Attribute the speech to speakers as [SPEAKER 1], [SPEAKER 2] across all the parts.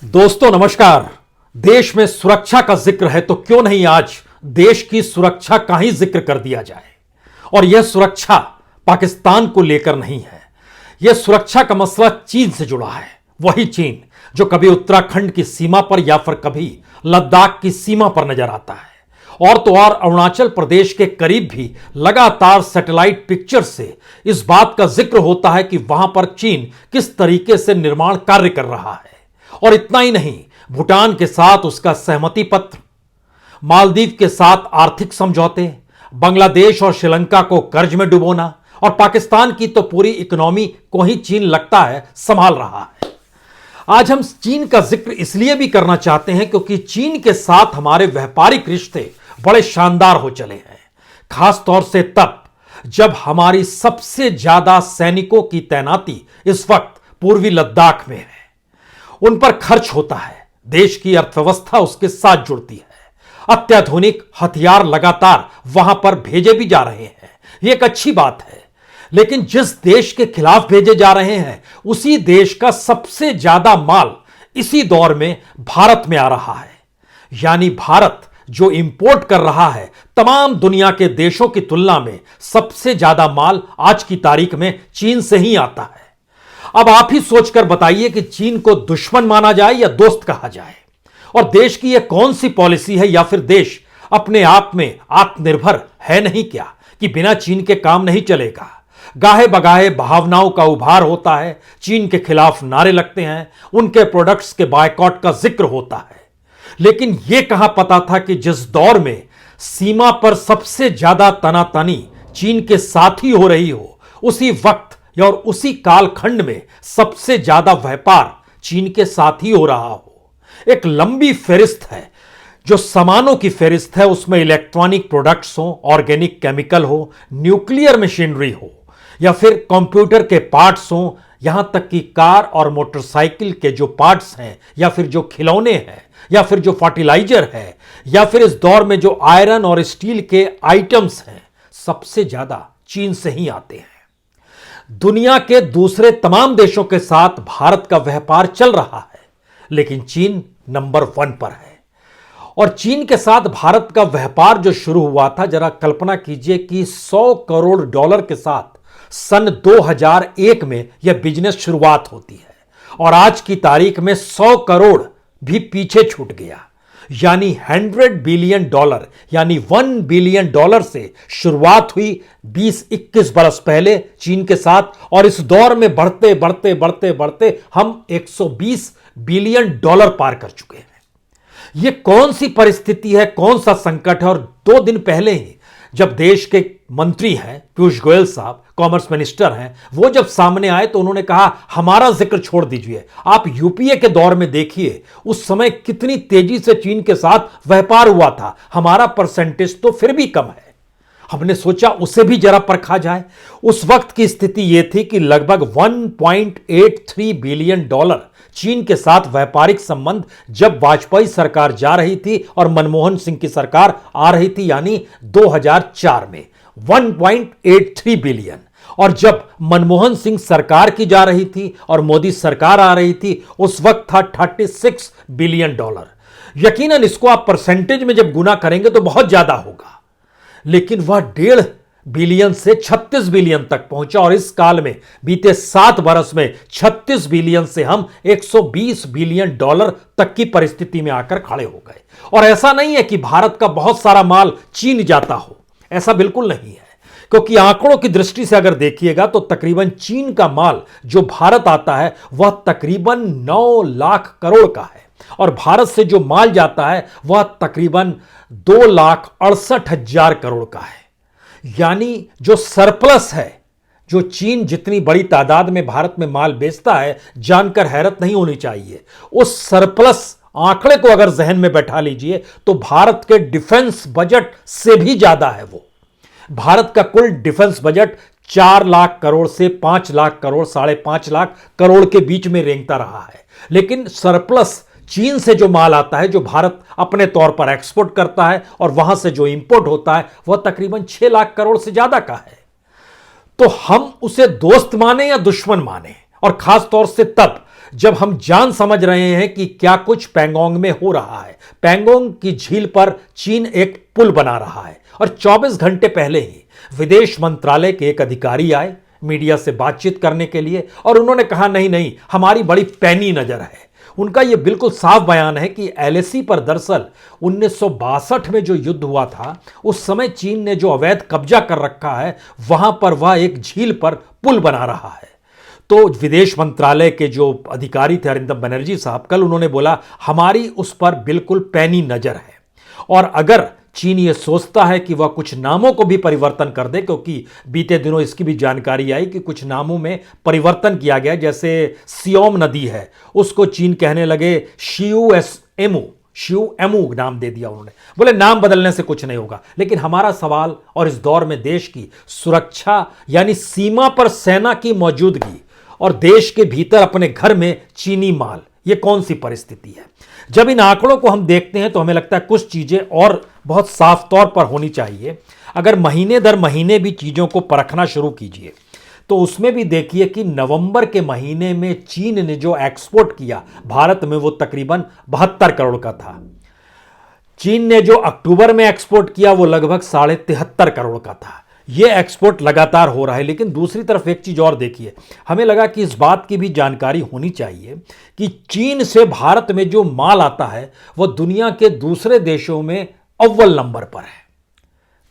[SPEAKER 1] दोस्तों नमस्कार। देश में सुरक्षा का जिक्र है तो क्यों नहीं आज देश की सुरक्षा का ही जिक्र कर दिया जाए। और यह सुरक्षा पाकिस्तान को लेकर नहीं है, यह सुरक्षा का मसला चीन से जुड़ा है। वही चीन जो कभी उत्तराखंड की सीमा पर या फिर कभी लद्दाख की सीमा पर नजर आता है। और तो और अरुणाचल प्रदेश के करीब भी लगातार सैटेलाइट पिक्चर से इस बात का जिक्र होता है कि वहां पर चीन किस तरीके से निर्माण कार्य कर रहा है। और इतना ही नहीं, भूटान के साथ उसका सहमति पत्र, मालदीव के साथ आर्थिक समझौते, बांग्लादेश और श्रीलंका को कर्ज में डुबोना और पाकिस्तान की तो पूरी इकोनॉमी को ही चीन लगता है संभाल रहा है। आज हम चीन का जिक्र इसलिए भी करना चाहते हैं क्योंकि चीन के साथ हमारे व्यापारिक रिश्ते बड़े शानदार हो चले हैं। खास तौर से तब जब हमारी सबसे ज्यादा सैनिकों की तैनाती इस वक्त पूर्वी लद्दाख में है। उन पर खर्च होता है, देश की अर्थव्यवस्था उसके साथ जुड़ती है, अत्याधुनिक हथियार लगातार वहां पर भेजे भी जा रहे हैं, यह एक अच्छी बात है। लेकिन जिस देश के खिलाफ भेजे जा रहे हैं उसी देश का सबसे ज्यादा माल इसी दौर में भारत में आ रहा है। यानी भारत जो इंपोर्ट कर रहा है तमाम दुनिया के देशों की तुलना में सबसे ज्यादा माल आज की तारीख में चीन से ही आता है। अब आप ही सोचकर बताइए कि चीन को दुश्मन माना जाए या दोस्त कहा जाए। और देश की यह कौन सी पॉलिसी है, या फिर देश अपने आप में आत्मनिर्भर है नहीं क्या कि बिना चीन के काम नहीं चलेगा। गाहे बगाहे भावनाओं का उभार होता है, चीन के खिलाफ नारे लगते हैं, उनके प्रोडक्ट्स के बायकॉट का जिक्र होता है। लेकिन यह कहां पता था कि जिस दौर में सीमा पर सबसे ज्यादा तनातनी चीन के साथ ही हो रही हो, उसी वक्त और उसी कालखंड में सबसे ज्यादा व्यापार चीन के साथ ही हो रहा हो। एक लंबी फेरिस्त है जो सामानों की फेरिस्त है, उसमें इलेक्ट्रॉनिक प्रोडक्ट्स हो, ऑर्गेनिक केमिकल हो, न्यूक्लियर मशीनरी हो या फिर कंप्यूटर के पार्ट्स हो, यहां तक कि कार और मोटरसाइकिल के जो पार्ट्स हैं या फिर जो खिलौने हैं या फिर जो फर्टिलाइजर है या फिर इस दौर में जो आयरन और स्टील के आइटम्स हैं, सबसे ज्यादा चीन से ही आते हैं। दुनिया के दूसरे तमाम देशों के साथ भारत का व्यापार चल रहा है, लेकिन चीन नंबर 1 पर है। और चीन के साथ भारत का व्यापार जो शुरू हुआ था, जरा कल्पना कीजिए कि $100 करोड़ के साथ सन 2001 में यह बिजनेस शुरुआत होती है और आज की तारीख में 100 करोड़ भी पीछे छूट गया। यानी $100 बिलियन यानी $1 बिलियन से शुरुआत हुई 20-21 बरस पहले चीन के साथ। और इस दौर में बढ़ते बढ़ते बढ़ते बढ़ते हम $120 बिलियन पार कर चुके हैं। यह कौन सी परिस्थिति है, कौन सा संकट है। और 2 दिन पहले ही जब देश के मंत्री हैं पीयूष गोयल साहब, कॉमर्स मिनिस्टर हैं, वो जब सामने आए तो उन्होंने कहा हमारा जिक्र छोड़ दीजिए, आप यूपीए के दौर में देखिए उस समय कितनी तेजी से चीन के साथ व्यापार हुआ था, हमारा परसेंटेज तो फिर भी कम है। हमने सोचा उसे भी जरा परखा जाए। उस वक्त की स्थिति यह थी कि लगभग $1.83 बिलियन चीन के साथ व्यापारिक संबंध जब वाजपेयी सरकार जा रही थी और मनमोहन सिंह की सरकार आ रही थी, यानी 2004 में 1.83 बिलियन। और जब मनमोहन सिंह सरकार की जा रही थी और मोदी सरकार आ रही थी, उस वक्त था $36 बिलियन। यकीनन इसको आप परसेंटेज में जब गुना करेंगे तो बहुत ज्यादा होगा, लेकिन वह 1.5 बिलियन से 36 बिलियन तक पहुंचा। और इस काल में बीते 7 बरस में 36 बिलियन से हम $120 बिलियन तक की परिस्थिति में आकर खड़े हो गए। और ऐसा नहीं है कि भारत का बहुत सारा माल चीन जाता हो, ऐसा बिल्कुल नहीं है। क्योंकि आंकड़ों की दृष्टि से अगर देखिएगा तो तकरीबन चीन का माल जो भारत आता है वह तकरीबन 9 लाख करोड़ का है और भारत से जो माल जाता है वह तकरीबन 2,68,000 करोड़ का है। यानी जो सरप्लस है, जो चीन जितनी बड़ी तादाद में भारत में माल बेचता है, जानकर हैरत नहीं होनी चाहिए। उस सरप्लस आंकड़े को अगर जहन में बैठा लीजिए तो भारत के डिफेंस बजट से भी ज्यादा है। वो भारत का कुल डिफेंस बजट 4 लाख करोड़ से 5 लाख करोड़, 5.5 लाख करोड़ के बीच में रेंगता रहा है। लेकिन सरप्लस चीन से जो माल आता है, जो भारत अपने तौर पर एक्सपोर्ट करता है, और वहां से जो इंपोर्ट होता है वह तकरीबन 6 लाख करोड़ से ज्यादा का है। तो हम उसे दोस्त माने या दुश्मन माने, और खास तौर से तब जब हम जान समझ रहे हैं कि क्या कुछ पैंगोंग में हो रहा है। पैंगोंग की झील पर चीन एक पुल बना रहा है और 24 घंटे पहले ही विदेश मंत्रालय के एक अधिकारी आए मीडिया से बातचीत करने के लिए और उन्होंने कहा नहीं नहीं, हमारी बड़ी पैनी नजर है। उनका यह बिल्कुल साफ बयान है कि एलएसी पर दरअसल 1962 में जो युद्ध हुआ था उस समय चीन ने जो अवैध कब्जा कर रखा है वहां पर वह एक झील पर पुल बना रहा है। तो विदेश मंत्रालय के जो अधिकारी थे अरिंदम बनर्जी साहब, कल उन्होंने बोला हमारी उस पर बिल्कुल पैनी नजर है और अगर चीन ये सोचता है कि वह कुछ नामों को भी परिवर्तन कर दे, क्योंकि बीते दिनों इसकी भी जानकारी आई कि कुछ नामों में परिवर्तन किया गया, जैसे सियोम नदी है उसको चीन कहने लगे शियू एमू नाम दे दिया उन्होंने। बोले नाम बदलने से कुछ नहीं होगा, लेकिन हमारा सवाल और इस दौर में देश की सुरक्षा यानी सीमा पर सेना की मौजूदगी और देश के भीतर अपने घर में चीनी माल, ये कौन सी परिस्थिति है। जब इन आंकड़ों को हम देखते हैं तो हमें लगता है कुछ चीजें और बहुत साफ तौर पर होनी चाहिए। अगर महीने दर महीने भी चीजों को परखना शुरू कीजिए तो उसमें भी देखिए कि नवंबर के महीने में चीन ने जो एक्सपोर्ट किया भारत में वो तकरीबन 72 करोड़ का था। चीन ने जो अक्टूबर में एक्सपोर्ट किया वो लगभग 73.5 करोड़ का था। ये एक्सपोर्ट लगातार हो रहा है। लेकिन दूसरी तरफ एक चीज और देखिए, हमें लगा कि इस बात की भी जानकारी होनी चाहिए कि चीन से भारत में जो माल आता है वह दुनिया के दूसरे देशों में अव्वल नंबर पर है,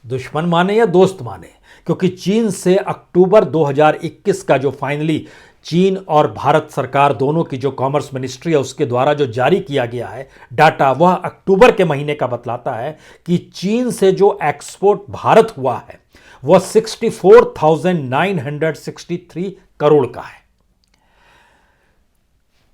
[SPEAKER 1] दुश्मन माने या दोस्त माने, क्योंकि चीन से अक्टूबर 2021 का जो फाइनली चीन और भारत सरकार दोनों की जो कॉमर्स मिनिस्ट्री है उसके द्वारा जो जारी किया गया है डाटा, वह अक्टूबर के महीने का बतलाता है कि चीन से जो एक्सपोर्ट भारत हुआ है वह 64,963 करोड़ का है।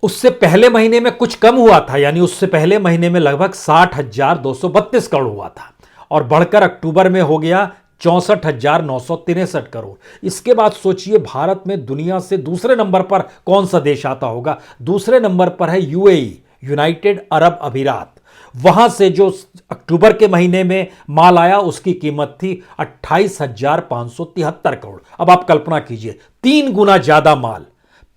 [SPEAKER 1] उससे पहले महीने में कुछ कम हुआ था, यानी उससे पहले महीने में लगभग 60,232 करोड़ हुआ था और बढ़कर अक्टूबर में हो गया 64,963 करोड़। इसके बाद सोचिए भारत में दुनिया से दूसरे नंबर पर कौन सा देश आता होगा। दूसरे नंबर पर है यूएई, यूनाइटेड अरब अमीरात। वहां से जो अक्टूबर के महीने में माल आया उसकी कीमत थी 28,573 करोड़। अब आप कल्पना कीजिए 3 गुना ज्यादा माल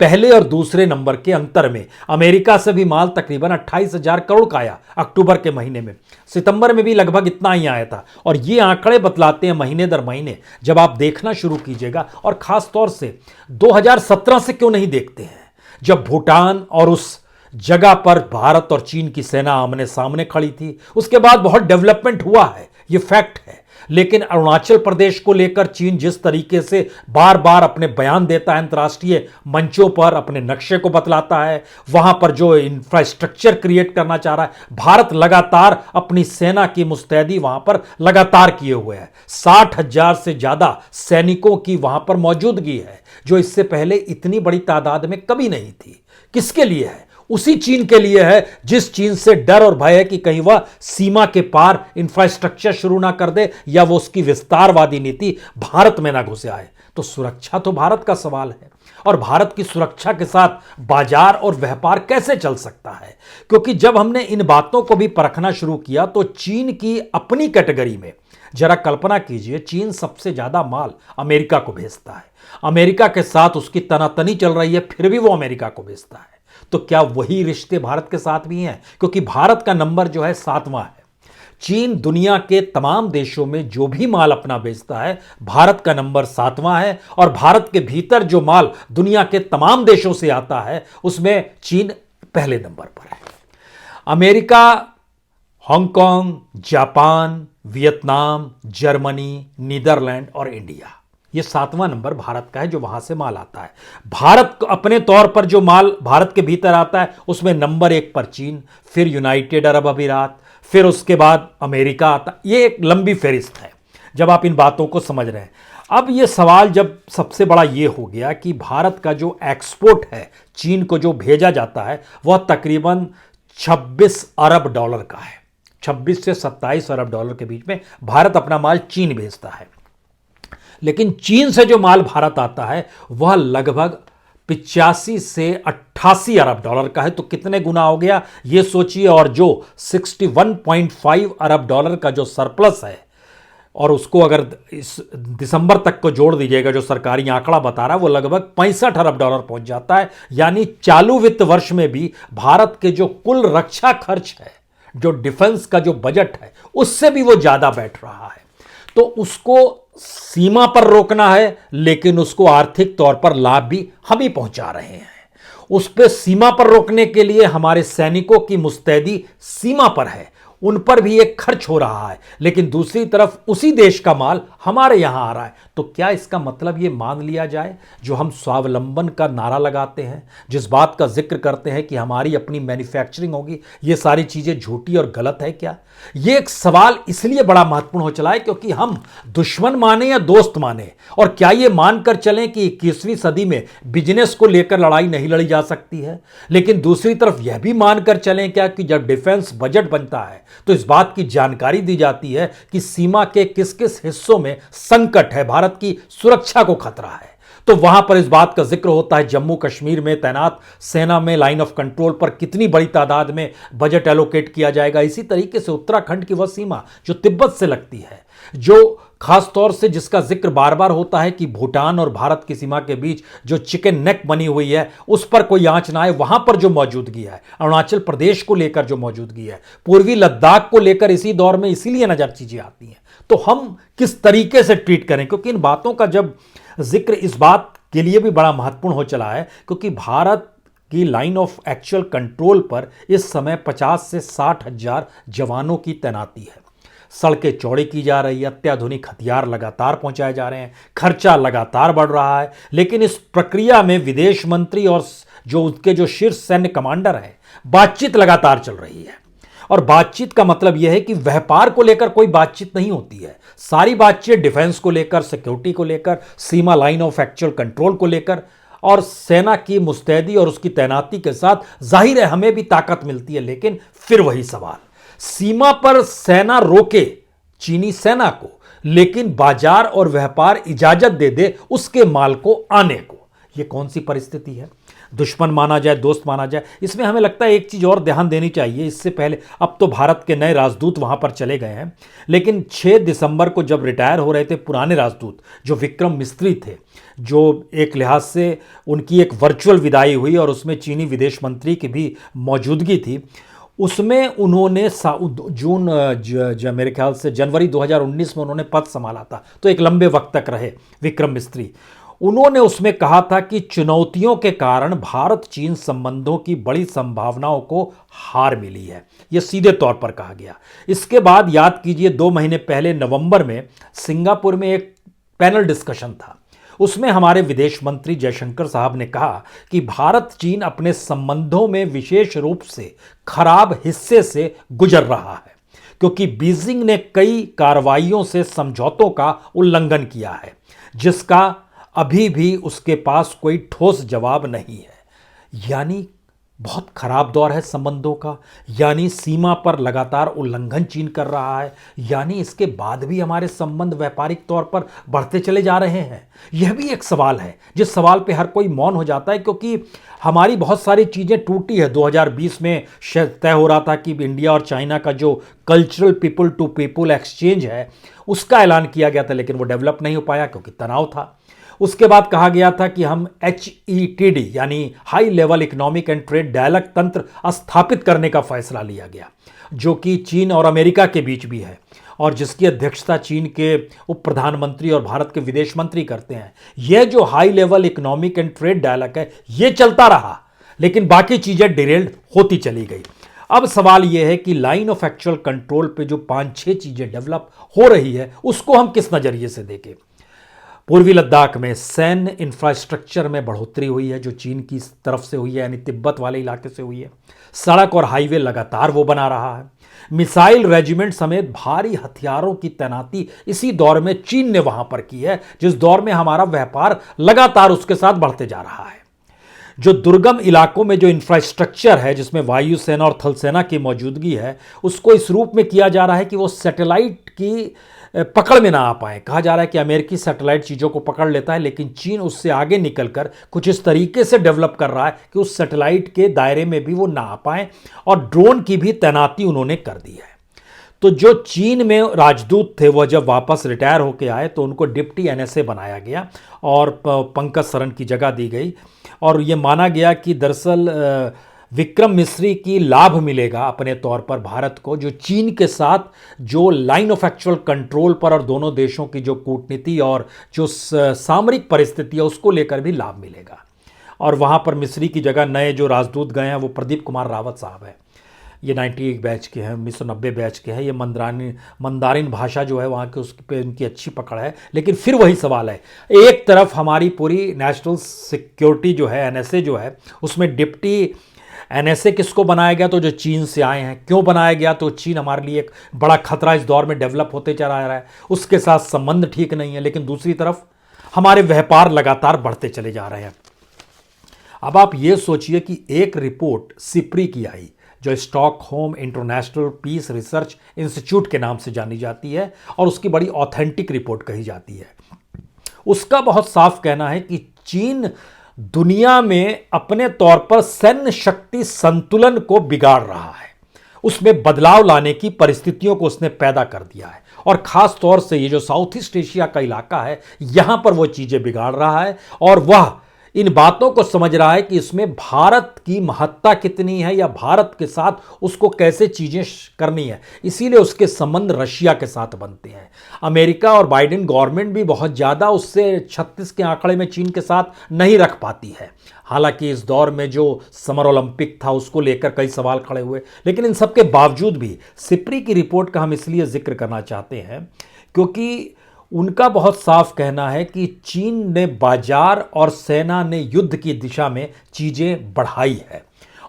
[SPEAKER 1] पहले और दूसरे नंबर के अंतर में। अमेरिका से भी माल तकरीबन 28,000 करोड़ का आया अक्टूबर के महीने में। सितंबर में भी लगभग इतना ही आया था और ये आंकड़े बतलाते हैं महीने दर महीने जब आप देखना शुरू कीजिएगा। और खास तौर से 2017 से क्यों नहीं देखते हैं, जब भूटान और उस जगह पर भारत और चीन की सेना आमने सामने खड़ी थी। उसके बाद बहुत डेवलपमेंट हुआ है, यह फैक्ट है। लेकिन अरुणाचल प्रदेश को लेकर चीन जिस तरीके से बार बार अपने बयान देता है, अंतर्राष्ट्रीय मंचों पर अपने नक्शे को बतलाता है, वहां पर जो इंफ्रास्ट्रक्चर क्रिएट करना चाह रहा है, भारत लगातार अपनी सेना की मुस्तैदी वहां पर लगातार किए हुए है। 60,000 से ज्यादा सैनिकों की वहां पर मौजूदगी है, जो इससे पहले इतनी बड़ी तादाद में कभी नहीं थी। किसके लिए है? उसी चीन के लिए है जिस चीन से डर और भय है कि कहीं वह सीमा के पार इंफ्रास्ट्रक्चर शुरू ना कर दे या वो उसकी विस्तारवादी नीति भारत में ना घुसे आए। तो सुरक्षा तो भारत का सवाल है और भारत की सुरक्षा के साथ बाजार और व्यापार कैसे चल सकता है, क्योंकि जब हमने इन बातों को भी परखना शुरू किया तो चीन की अपनी कैटेगरी में जरा कल्पना कीजिए, चीन सबसे ज्यादा माल अमेरिका को भेजता है। अमेरिका के साथ उसकी तनातनी चल रही है, फिर भी वो अमेरिका को भेजता है। तो क्या वही रिश्ते भारत के साथ भी हैं? क्योंकि भारत का नंबर जो है 7वां है। चीन दुनिया के तमाम देशों में जो भी माल अपना बेचता है, भारत का नंबर 7वां है और भारत के भीतर जो माल दुनिया के तमाम देशों से आता है उसमें चीन पहले नंबर पर है। America, Hong Kong, Japan, Vietnam, Germany, Netherland और इंडिया, ये 7वां नंबर भारत का है जो वहां से माल आता है। भारत अपने तौर पर जो माल भारत के भीतर आता है उसमें नंबर 1 पर चीन, फिर यूनाइटेड अरब अमीरात, फिर उसके बाद अमेरिका आता। ये एक लंबी फहरिस्त है जब आप इन बातों को समझ रहे हैं। अब ये सवाल जब सबसे बड़ा ये हो गया कि भारत का जो एक्सपोर्ट है, चीन को जो भेजा जाता है, वह तकरीबन 26 अरब डॉलर का है। 26 से 27 अरब डॉलर के बीच में भारत अपना माल चीन भेजता है। लेकिन चीन से जो माल भारत आता है वह लगभग 85 से 88 अरब डॉलर का है। तो कितने गुना हो गया ये सोचिए। और जो 61.5 अरब डॉलर का जो सरप्लस है और उसको अगर इस दिसंबर तक को जोड़ दीजिएगा, जो सरकारी आंकड़ा बता रहा है वो लगभग $65 अरब पहुंच जाता है। यानी चालू वित्त वर्ष में भी भारत के जो कुल रक्षा खर्च है, जो डिफेंस का जो बजट है, उससे भी वो ज्यादा बैठ रहा है। तो उसको सीमा पर रोकना है, लेकिन उसको आर्थिक तौर पर लाभ भी हम ही पहुंचा रहे हैं। उस पर सीमा पर रोकने के लिए हमारे सैनिकों की मुस्तैदी सीमा पर है, उन पर भी एक खर्च हो रहा है, लेकिन दूसरी तरफ उसी देश का माल हमारे यहां आ रहा है। तो क्या इसका मतलब यह मान लिया जाए, जो हम स्वावलंबन का नारा लगाते हैं, जिस बात का जिक्र करते हैं कि हमारी अपनी मैन्युफैक्चरिंग होगी, ये सारी चीजें झूठी और गलत है क्या? यह एक सवाल इसलिए बड़ा महत्वपूर्ण हो चला है क्योंकि हम दुश्मन माने या दोस्त माने, और क्या यह मानकर चलें कि 21वीं सदी में बिजनेस को लेकर लड़ाई नहीं लड़ी जा सकती है, लेकिन दूसरी तरफ यह भी मानकर चलें क्या कि जब डिफेंस बजट बनता है तो इस बात की जानकारी दी जाती है कि सीमा के किस किस हिस्सों में संकट है, भारत की सुरक्षा को खतरा है। तो वहां पर इस बात का जिक्र होता है जम्मू कश्मीर में तैनात सेना में लाइन ऑफ कंट्रोल पर कितनी बड़ी तादाद में बजट एलोकेट किया जाएगा। इसी तरीके से उत्तराखंड की वह सीमा जो तिब्बत से लगती है, जो खास तौर से जिसका जिक्र बार बार होता है कि भूटान और भारत की सीमा के बीच जो चिकन नेक बनी हुई है, उस पर कोई आंच ना आए, वहां पर जो मौजूदगी है, अरुणाचल प्रदेश को लेकर जो मौजूदगी है, पूर्वी लद्दाख को लेकर इसी दौर में इसीलिए नजर चीजें आती हैं। तो हम किस तरीके से ट्रीट करें, क्योंकि इन बातों का जब जिक्र इस बात के लिए भी बड़ा महत्वपूर्ण हो चला है क्योंकि भारत की लाइन ऑफ एक्चुअल कंट्रोल पर इस समय 50 से 60 हजार जवानों की तैनाती है। सड़कें चौड़ी की जा रही है, अत्याधुनिक हथियार लगातार पहुंचाए जा रहे हैं, खर्चा लगातार बढ़ रहा है, लेकिन इस प्रक्रिया में विदेश मंत्री और जो उसके जो शीर्ष सैन्य कमांडर हैं, बातचीत लगातार चल रही है। और बातचीत का मतलब यह है कि व्यापार को लेकर कोई बातचीत नहीं होती है, सारी बातचीत डिफेंस को लेकर, सिक्योरिटी को लेकर, सीमा लाइन ऑफ एक्चुअल कंट्रोल को लेकर और सेना की मुस्तैदी और उसकी तैनाती के साथ। जाहिर है हमें भी ताकत मिलती है, लेकिन फिर वही सवाल, सीमा पर सेना रोके चीनी सेना को, लेकिन बाजार और व्यापार इजाजत दे दे उसके माल को आने को। यह कौन सी परिस्थिति है? दुश्मन माना जाए, दोस्त माना जाए, इसमें हमें लगता है एक चीज और ध्यान देनी चाहिए। इससे पहले, अब तो भारत के नए राजदूत वहां पर चले गए हैं, लेकिन 6 दिसंबर को जब रिटायर हो रहे थे पुराने राजदूत जो विक्रम मिस्त्री थे, जो एक लिहाज से उनकी एक वर्चुअल विदाई हुई और उसमें चीनी विदेश मंत्री की भी मौजूदगी थी, उसमें उन्होंने मेरे ख्याल से जनवरी 2019 में उन्होंने पद संभाला था, तो एक लंबे वक्त तक रहे विक्रम मिस्त्री। उन्होंने उसमें कहा था कि चुनौतियों के कारण भारत चीन संबंधों की बड़ी संभावनाओं को हार मिली है, यह सीधे तौर पर कहा गया। इसके बाद याद कीजिए 2 महीने पहले नवंबर में सिंगापुर में एक पैनल डिस्कशन था, उसमें हमारे विदेश मंत्री जयशंकर साहब ने कहा कि भारत चीन अपने संबंधों में विशेष रूप से खराब हिस्से से गुजर रहा है क्योंकि बीजिंग ने कई कार्रवाइयों से समझौतों का उल्लंघन किया है, जिसका अभी भी उसके पास कोई ठोस जवाब नहीं है। यानी बहुत खराब दौर है संबंधों का, यानी सीमा पर लगातार उल्लंघन चीन कर रहा है, यानी इसके बाद भी हमारे संबंध व्यापारिक तौर पर बढ़ते चले जा रहे हैं। यह भी एक सवाल है जिस सवाल पे हर कोई मौन हो जाता है, क्योंकि हमारी बहुत सारी चीज़ें टूटी है। 2020 में तय हो रहा था कि इंडिया और चाइना का जो cultural people to people exchange है उसका ऐलान किया गया था, लेकिन वो डेवलप नहीं हो पाया क्योंकि तनाव था। उसके बाद कहा गया था कि हम HETD यानी high level economic and trade dialogue तंत्र स्थापित करने का फैसला लिया गया, जो कि चीन और अमेरिका के बीच भी है और जिसकी अध्यक्षता चीन के उप प्रधानमंत्री और भारत के विदेश मंत्री करते हैं। यह जो high level economic and trade dialogue है यह चलता रहा, लेकिन बाकी चीजें डिरेल्ड होती चली गई। अब सवाल यह है कि लाइन ऑफ एक्चुअल कंट्रोल पे जो 5-6 चीजें डेवलप हो रही है उसको हम किस नजरिए से देखें। पूर्वी लद्दाख में सैन्य इंफ्रास्ट्रक्चर में बढ़ोतरी हुई है जो चीन की तरफ से हुई है, यानी तिब्बत वाले इलाके से हुई है। सड़क और हाईवे लगातार वो बना रहा है। मिसाइल रेजिमेंट समेत भारी हथियारों की तैनाती इसी दौर में चीन ने वहां पर की है, जिस दौर में हमारा व्यापार लगातार उसके साथ बढ़ते जा रहा है। जो दुर्गम इलाकों में जो इंफ्रास्ट्रक्चर है जिसमें वायुसेना और थल सेना की मौजूदगी है, उसको इस रूप में किया जा रहा है कि वो सैटेलाइट की पकड़ में ना आ पाए। कहा जा रहा है कि अमेरिकी सैटेलाइट चीज़ों को पकड़ लेता है, लेकिन चीन उससे आगे निकलकर कुछ इस तरीके से डेवलप कर रहा है कि उस सैटेलाइट के दायरे में भी वो ना आ पाए, और ड्रोन की भी तैनाती उन्होंने कर दी है। तो जो चीन में राजदूत थे वह जब वापस रिटायर होके आए तो उनको डिप्टी एनएसए बनाया गया और पंकज सरन की जगह दी गई। और ये माना गया कि दरअसल विक्रम मिस्री की लाभ मिलेगा अपने तौर पर भारत को, जो चीन के साथ जो लाइन ऑफ एक्चुअल कंट्रोल पर और दोनों देशों की जो कूटनीति और जो सामरिक परिस्थिति है उसको लेकर भी लाभ मिलेगा। और वहाँ पर मिस्री की जगह नए जो राजदूत गए हैं वो प्रदीप कुमार रावत साहब हैं। ये 91 बैच के हैं, 1990 बैच के हैं। ये मंदारिन भाषा जो है वहाँ के उस पे उनकी अच्छी पकड़ है। लेकिन फिर वही सवाल है, एक तरफ हमारी पूरी नेशनल सिक्योरिटी जो है एनएसए जो है उसमें डिप्टी एनएसए किसको बनाया गया, तो जो चीन से आए हैं। क्यों बनाया गया, तो चीन हमारे लिए एक बड़ा खतरा इस दौर में डेवलप होते चला रहा है, उसके साथ संबंध ठीक नहीं है। लेकिन दूसरी तरफ हमारे व्यापार लगातार बढ़ते चले जा रहे हैं। अब आप ये सोचिए कि एक रिपोर्ट सिप्री की आई जो Stockholm International Peace Research Institute के नाम से जानी जाती है और उसकी बड़ी ऑथेंटिक रिपोर्ट कही जाती है। उसका बहुत साफ कहना है कि चीन दुनिया में अपने तौर पर सैन्य शक्ति संतुलन को बिगाड़ रहा है, उसमें बदलाव लाने की परिस्थितियों को उसने पैदा कर दिया है। और खास तौर से ये जो साउथ ईस्ट एशिया का इलाका है यहां पर वो चीजें बिगाड़ रहा है और वह इन बातों को समझ रहा है कि इसमें भारत की महत्ता कितनी है या भारत के साथ उसको कैसे चीजें करनी है। इसीलिए उसके संबंध रशिया के साथ बनते हैं। अमेरिका और बाइडेन गवर्नमेंट भी बहुत ज्यादा उससे 36 के आंकड़े में चीन के साथ नहीं रख पाती है। हालांकि इस दौर में जो समर ओलंपिक था उसको लेकर कई सवाल खड़े हुए, लेकिन इन सब के बावजूद भी सिप्री की रिपोर्ट का हम इसलिए जिक्र करना चाहते हैं क्योंकि उनका बहुत साफ कहना है कि चीन ने बाजार और सेना ने युद्ध की दिशा में चीजें बढ़ाई है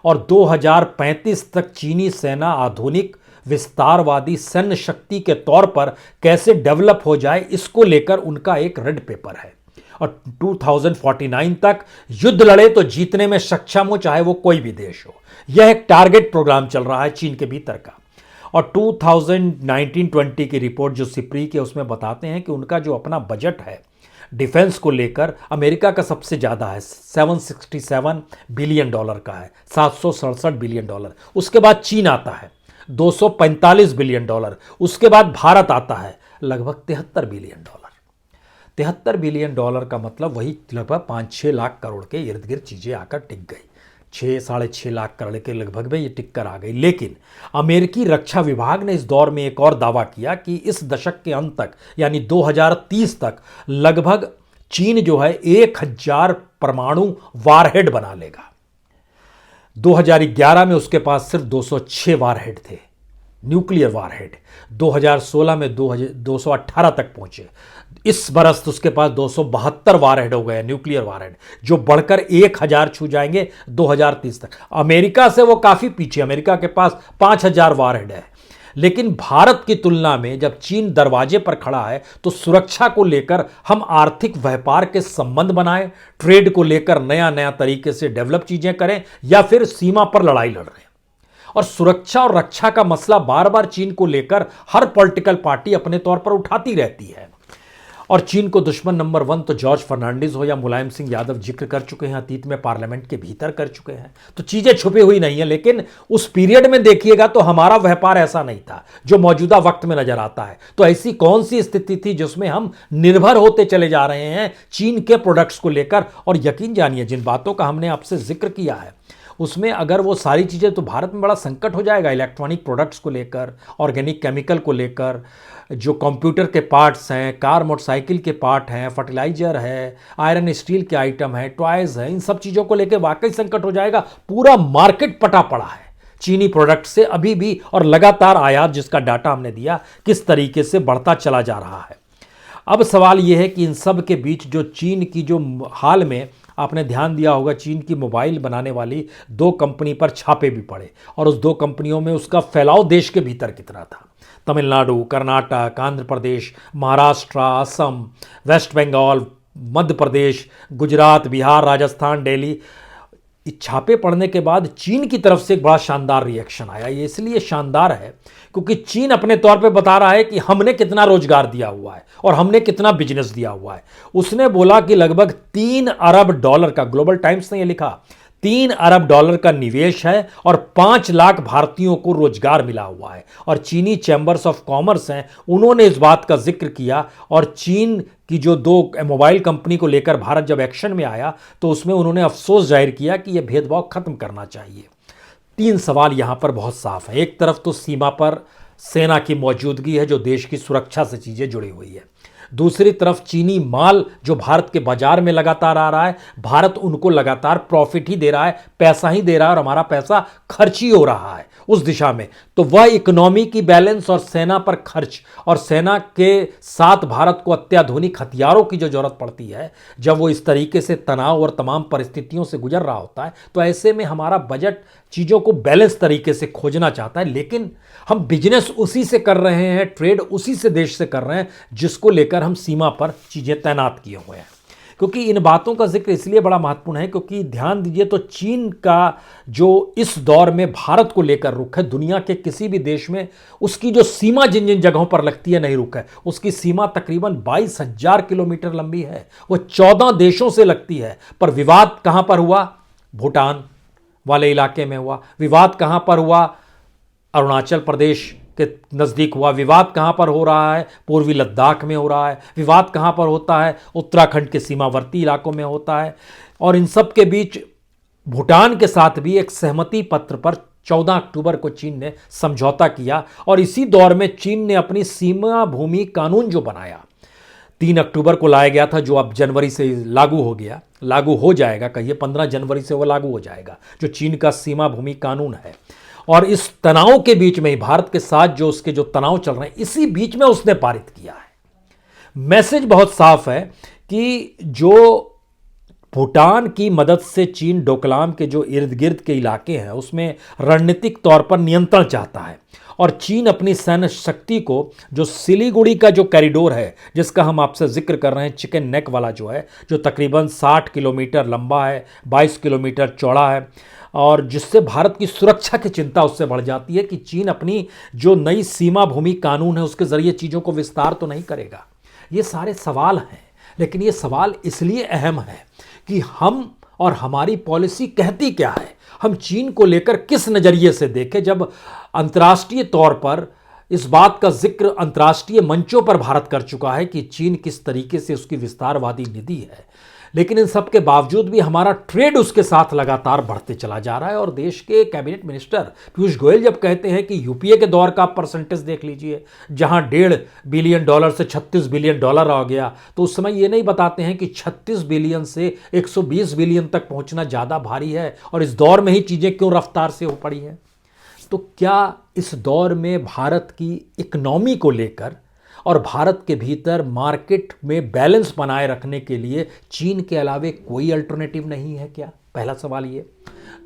[SPEAKER 1] और 2035 तक चीनी सेना आधुनिक विस्तारवादी सैन्य शक्ति के तौर पर कैसे डेवलप हो जाए इसको लेकर उनका एक रेड पेपर है। और 2049 तक युद्ध लड़े तो जीतने में सक्षम हो, चाहे वो कोई भी देश हो। यह एक टारगेट प्रोग्राम चल रहा है चीन के भीतर का। और 2019-20 की रिपोर्ट जो सिप्री की उसमें बताते हैं कि उनका जो अपना बजट है डिफेंस को लेकर अमेरिका का सबसे ज़्यादा है, $767 बिलियन का है, $767 बिलियन। उसके बाद चीन आता है $245 बिलियन। उसके बाद भारत आता है लगभग $73 बिलियन। $73 बिलियन का मतलब वही लगभग 5-6 लाख करोड़ के इर्द गिर्द चीज़ें आकर टिक गई। 6-6.5 लाख करोड़ के लगभग में ये टिक कर आ गई। लेकिन अमेरिकी रक्षा विभाग ने इस दौर में एक और दावा किया कि इस दशक के अंत तक यानी 2030 तक लगभग चीन जो है 1000 परमाणु वारहेड बना लेगा। 2011 में उसके पास सिर्फ 206 वारहेड थे, न्यूक्लियर वारहेड। 2016 में 218 तक पहुंचे। इस बरस उसके पास 272 वारहेड हो गए न्यूक्लियर वारहेड, जो बढ़कर 1000 छू जाएंगे 2030 तक। अमेरिका से वो काफी पीछे, अमेरिका के पास 5000 वारहेड है। लेकिन भारत की तुलना में जब चीन दरवाजे पर खड़ा है तो सुरक्षा को लेकर हम आर्थिक व्यापार के संबंध बनाएं, ट्रेड को लेकर नया नया तरीके से डेवलप चीजें करें या फिर सीमा पर लड़ाई लड़ रहे हैं। और सुरक्षा और रक्षा का मसला बार बार चीन को लेकर हर पॉलिटिकल पार्टी अपने तौर पर उठाती रहती है। और चीन को दुश्मन नंबर 1 तो जॉर्ज फर्नांडिस हो या मुलायम सिंह यादव जिक्र कर चुके हैं, अतीत में पार्लियामेंट के भीतर कर चुके हैं। तो चीजें छुपी हुई नहीं है। लेकिन उस पीरियड में देखिएगा तो हमारा व्यापार ऐसा नहीं था जो मौजूदा वक्त में नजर आता है। तो ऐसी कौन सी स्थिति थी जिसमें हम निर्भर होते चले जा रहे हैं चीन के प्रोडक्ट्स को लेकर। और यकीन जानिए जिन बातों का हमने आपसे जिक्र किया है उसमें अगर वो सारी चीज़ें, तो भारत में बड़ा संकट हो जाएगा इलेक्ट्रॉनिक प्रोडक्ट्स को लेकर, ऑर्गेनिक केमिकल को लेकर, जो कंप्यूटर के पार्ट्स हैं, कार मोटरसाइकिल के पार्ट हैं, फर्टिलाइजर है, आयरन स्टील के आइटम है, टॉयज़ हैं, इन सब चीज़ों को लेकर वाकई संकट हो जाएगा। पूरा मार्केट पटा पड़ा है चीनी प्रोडक्ट से अभी भी, और लगातार आयात जिसका डाटा हमने दिया किस तरीके से बढ़ता चला जा रहा है। अब सवाल यह है कि इन सब के बीच जो चीन की जो हाल में आपने ध्यान दिया होगा, चीन की मोबाइल बनाने वाली 2 कंपनी पर छापे भी पड़े और उस 2 कंपनियों में उसका फैलाव देश के भीतर कितना था। तमिलनाडु, कर्नाटक, आंध्र प्रदेश, महाराष्ट्र, असम, वेस्ट बंगाल, मध्य प्रदेश, गुजरात, बिहार, राजस्थान, दिल्ली। छापे पड़ने के बाद चीन की तरफ से एक बड़ा शानदार रिएक्शन आया। ये इसलिए शानदार है क्योंकि चीन अपने तौर पे बता रहा है कि हमने कितना रोजगार दिया हुआ है और हमने कितना बिजनेस दिया हुआ है। उसने बोला कि लगभग $3 अरब का, ग्लोबल टाइम्स ने ये लिखा, $3 अरब का निवेश है और 5 लाख भारतीयों को रोजगार मिला हुआ है। और चीनी चैंबर्स ऑफ कॉमर्स हैं, उन्होंने इस बात का जिक्र किया। और चीन की जो 2 मोबाइल कंपनी को लेकर भारत जब एक्शन में आया तो उसमें उन्होंने अफसोस जाहिर किया कि यह भेदभाव खत्म करना चाहिए। 3 सवाल यहां पर बहुत साफ है। एक तरफ तो सीमा पर सेना की मौजूदगी है जो देश की सुरक्षा से चीजें जुड़ी हुई है। दूसरी तरफ चीनी माल जो भारत के बाजार में लगातार आ रहा है, भारत उनको लगातार प्रॉफिट ही दे रहा है, पैसा ही दे रहा है और हमारा पैसा खर्च ही हो रहा है उस दिशा में। तो वह इकोनॉमी की बैलेंस और सेना पर खर्च और सेना के साथ भारत को अत्याधुनिक हथियारों की जो जरूरत पड़ती है, जब वो इस तरीके से तनाव और तमाम परिस्थितियों से गुजर रहा होता है, तो ऐसे में हमारा बजट चीज़ों को बैलेंस तरीके से खोजना चाहता है। लेकिन हम बिजनेस उसी से कर रहे हैं, ट्रेड उसी से देश से कर रहे हैं जिसको लेकर हम सीमा पर चीज़ें तैनात किए हुए हैं। क्योंकि इन बातों का जिक्र इसलिए बड़ा महत्वपूर्ण है क्योंकि ध्यान दीजिए तो चीन का जो इस दौर में भारत को लेकर रुख है, दुनिया के किसी भी देश में उसकी जो सीमा जिन जिन जगहों पर लगती है नहीं रुक है। उसकी सीमा तकरीबन 22,000 किलोमीटर लंबी है, वो 14 देशों से लगती है। पर विवाद कहां पर हुआ? भूटान वाले इलाके में हुआ। विवाद कहां पर हुआ? अरुणाचल प्रदेश के नज़दीक हुआ। विवाद कहां पर हो रहा है? पूर्वी लद्दाख में हो रहा है। विवाद कहां पर होता है? उत्तराखंड के सीमावर्ती इलाकों में होता है। और इन सब के बीच भूटान के साथ भी एक सहमति पत्र पर 14 अक्टूबर को चीन ने समझौता किया। और इसी दौर में चीन ने अपनी सीमा भूमि कानून जो बनाया, 3 अक्टूबर को लाया गया था, जो अब जनवरी से लागू हो जाएगा, कहिए 15 जनवरी से वो लागू हो जाएगा, जो चीन का सीमा भूमि कानून है। और इस तनाव के बीच में ही भारत के साथ जो उसके जो तनाव चल रहे हैं, इसी बीच में उसने पारित किया है। मैसेज बहुत साफ है कि जो भूटान की मदद से चीन डोकलाम के जो इर्द गिर्द के इलाके हैं उसमें रणनीतिक तौर पर नियंत्रण चाहता है। और चीन अपनी सैन्य शक्ति को, जो सिलीगुड़ी का जो कॉरिडोर है जिसका हम आपसे जिक्र कर रहे हैं, चिकन नेक वाला जो है, जो तकरीबन 60 किलोमीटर लंबा है, 22 किलोमीटर चौड़ा है, और जिससे भारत की सुरक्षा की चिंता उससे बढ़ जाती है कि चीन अपनी जो नई सीमा भूमि कानून है उसके जरिए चीज़ों को विस्तार तो नहीं करेगा। ये सारे सवाल हैं, लेकिन ये सवाल इसलिए अहम है कि हम और हमारी पॉलिसी कहती क्या है, हम चीन को लेकर किस नज़रिए से देखें। जब अंतर्राष्ट्रीय तौर पर इस बात का जिक्र अंतर्राष्ट्रीय मंचों पर भारत कर चुका है कि चीन किस तरीके से उसकी विस्तारवादी नीति है, लेकिन इन सब के बावजूद भी हमारा ट्रेड उसके साथ लगातार बढ़ते चला जा रहा है। और देश के कैबिनेट मिनिस्टर पीयूष गोयल जब कहते हैं कि यूपीए के दौर का परसेंटेज देख लीजिए, जहां $1.5 बिलियन से $36 बिलियन आ गया, तो उस समय ये नहीं बताते हैं कि 36 बिलियन से 120 बिलियन तक पहुंचना ज़्यादा भारी है और इस दौर में ही चीज़ें क्यों रफ्तार से हो पड़ी हैं। तो क्या इस दौर में भारत की इकोनॉमी को लेकर और भारत के भीतर मार्केट में बैलेंस बनाए रखने के लिए चीन के अलावे कोई अल्टरनेटिव नहीं है क्या? पहला सवाल ये।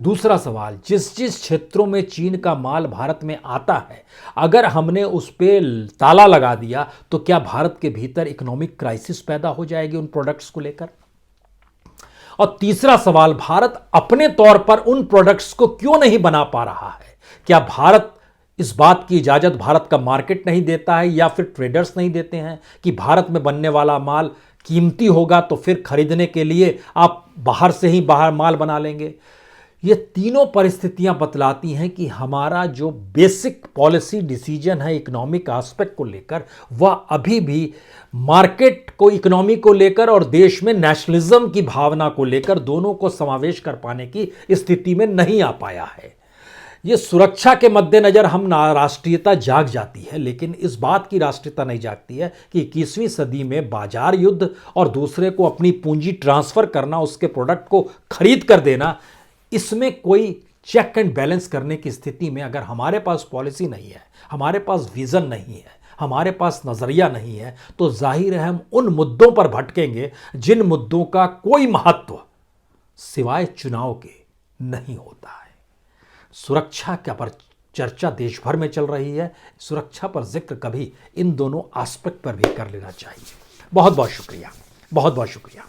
[SPEAKER 1] दूसरा सवाल, जिस जिस क्षेत्रों में चीन का माल भारत में आता है, अगर हमने उस पर ताला लगा दिया तो क्या भारत के भीतर इकोनॉमिक क्राइसिस पैदा हो जाएगी उन प्रोडक्ट्स को लेकर? और तीसरा सवाल, भारत अपने तौर पर उन प्रोडक्ट्स को क्यों नहीं बना पा रहा है? क्या भारत इस बात की इजाजत भारत का मार्केट नहीं देता है, या फिर ट्रेडर्स नहीं देते हैं कि भारत में बनने वाला माल कीमती होगा तो फिर खरीदने के लिए आप बाहर से ही माल बना लेंगे? ये तीनों परिस्थितियां बतलाती हैं कि हमारा जो बेसिक पॉलिसी डिसीजन है इकोनॉमिक एस्पेक्ट को लेकर, वह अभी भी मार्केट को, इकोनॉमी को लेकर और देश में नेशनलिज्म की भावना को लेकर दोनों को समावेश कर पाने की स्थिति में नहीं आ पाया है। ये सुरक्षा के मद्देनजर हम राष्ट्रीयता जाग जाती है, लेकिन इस बात की राष्ट्रीयता नहीं जागती है कि 21वीं सदी में बाजार युद्ध और दूसरे को अपनी पूंजी ट्रांसफर करना, उसके प्रोडक्ट को खरीद कर देना, इसमें कोई चेक एंड बैलेंस करने की स्थिति में अगर हमारे पास पॉलिसी नहीं है, हमारे पास विजन नहीं है, हमारे पास नजरिया नहीं है, तो जाहिर है हम उन मुद्दों पर भटकेंगे जिन मुद्दों का कोई महत्व सिवाय चुनाव के नहीं होता है। सुरक्षा का पर चर्चा देश भर में चल रही है, सुरक्षा पर जिक्र कभी इन दोनों एस्पेक्ट पर भी कर लेना चाहिए। बहुत बहुत शुक्रिया, बहुत बहुत शुक्रिया।